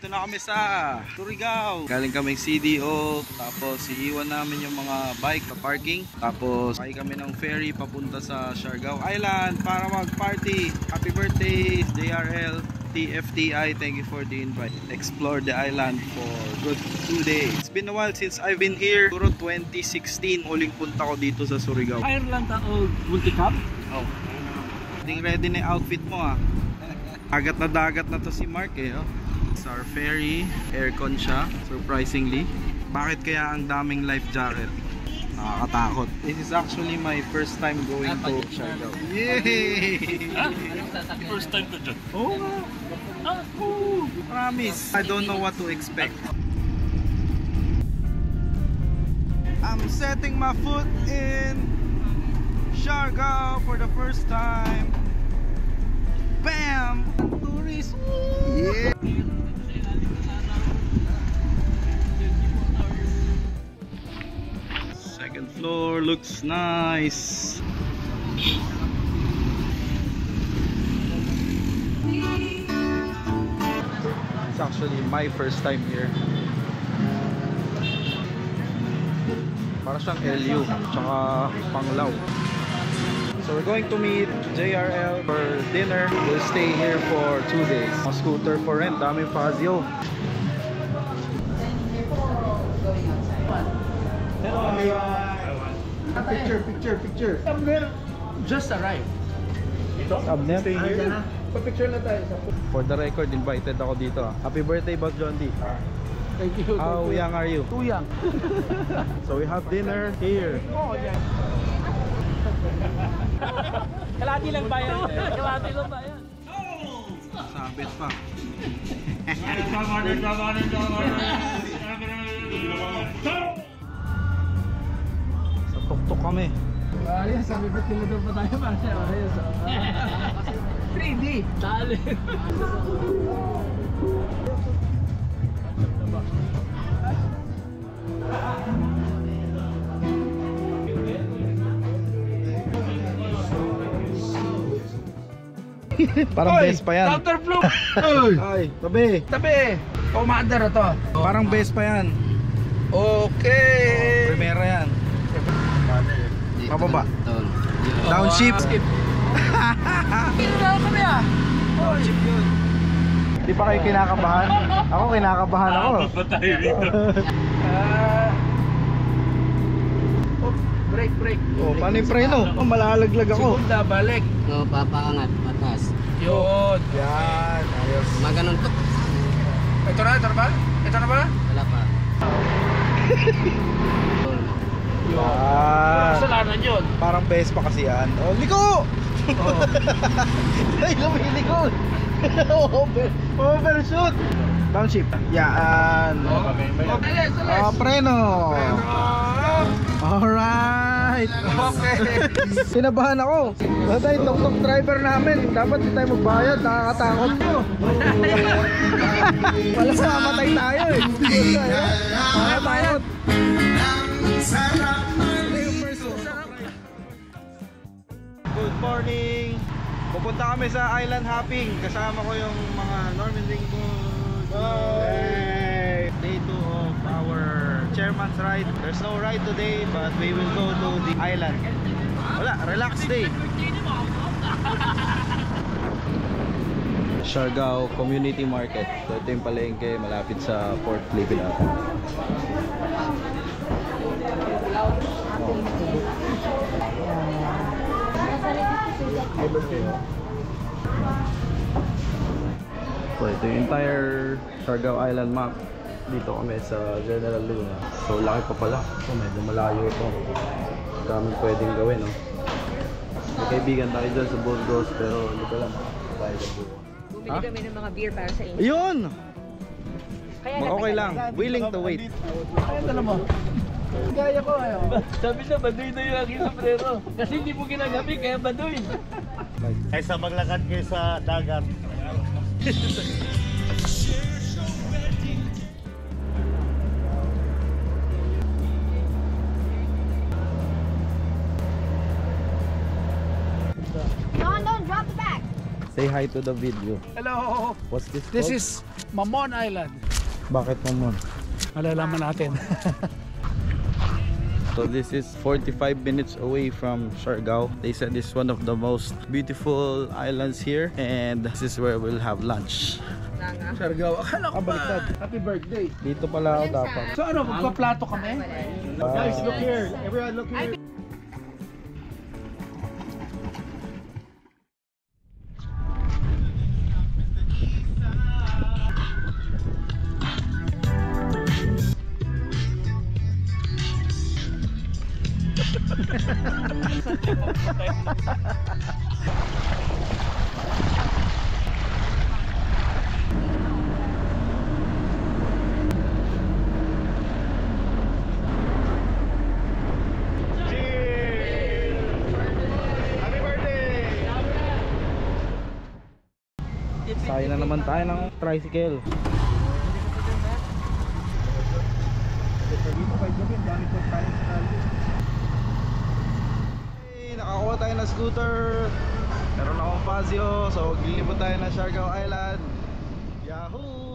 Dito na kami sa Surigao. Galing kaming CDO. Tapos iiwan namin yung mga bike sa parking. Tapos sakay kami ng ferry papunta sa Siargao Island para mag-party. Happy birthday JRL TFTI, thank you for the invite. Explore the island for good 2 days. It's been a while since I've been here. Puro 2016 uling punta ko dito sa Surigao. Ireland o Multi Cup? Oh. Ready na yung outfit mo ah. Dagat na to si Mark eh. Oh. It's our ferry, aircon siya, surprisingly. Bakit kaya ang daming life jacket? Nakakatakot. This is actually my first time going to Siargao. Yay! First time ko dyan. Oo nga. Promise. I don't know what to expect. I'm setting my foot in Siargao for the first time. Bam! Tourist! Yeah! Second floor looks nice. It's actually my first time here. Para siyang LU, tsaka Panglao. So we're going to meet JRL for dinner. We'll stay here for 2 days. A scooter for rent, daming Fazio. Picture. Thumbnail just arrived. Thumbnail? Stay here. Pa-picture na tayo. For the record, invited ako dito. Happy birthday, Boss John D. Thank you. How young are you? Too young. So we have dinner here. Oh, yeah. Kalati lang ba yan? Kalati lang ba yan? Sabit pa. Sa tuktok kami. Ayos, sabi ba't tinudor pa tayo? Ayos. 3D. Dali. Parang best pa yan. Counterflow! Ay, tabi. Tabi! Commander to. Parang best pa yan. Okay. Primera yan. Pababa. Downshift. Pinunal kami ah. Downshift yun. Di ba kayo kinakabahan? Ako kinakabahan ako. Break. Oh, paano yung preno? Oh, malalaglag ako. Segunda, balik. So, papaangat, patas. Yun. Yan, ayos. Maganon to. Ito na ba? Wala pa. Yan. Kasalanan yun. Parang best pa kasi yan. Oh, liko! Ay, lumiliko. Overshoot. Downshift. Yan. Preno. Alright. Okay. Sinabahan ako. Batay, tok-tok driver namin. Dapat di tayo magbayad. Nakakatakot ko. Wala sa mamatay tayo eh. Nakakatakot. Good morning. Pupunta kami sa island hopping. Kasama ko yung mga Norman Lingwood. Hey! Day 2 of our chairman's ride. There's no ride today, but we will go to the island. Wala, relax day. Siargao Community Market. So ito yung palengke malapit sa Port Philippine. So ito yung entire Siargao Island map. Dito kami sa General Luna. So laki pa pala. So medyo malayo ito. Daming pwedeng gawin, no? May kaibigan tayo dyan sa Burgos pero hindi ko alam. Bumili kami ng mga beer para sa inyo. Ayun! Kaya Okay lang. Willing to wait. Kaya tala mo. Gaya ko ayaw. Sabi na baduy na yung aking sombrero. Kasi hindi mo ginagamit kaya baduy. Kaysa maglakad kayo sa dagat. Don, drop the bag. Say hi to the video. Hello! What's this This called? is Mamon Island. Bakit naman? Malalaman natin. So this is 45 minutes away from Siargao. They said this is one of the most beautiful islands here, and this is where we'll have lunch. Siargao. Akala ko ba? Happy birthday. Dito pala ako dapat. So ano, magpaplato kami? Guys, look here. Everyone look here. Sakay na naman tayo ng tricycle. Hey, nakakuha tayo ng scooter. Meron akong Fazio. So, lilipot tayo ng Siargao Island. Yahoo!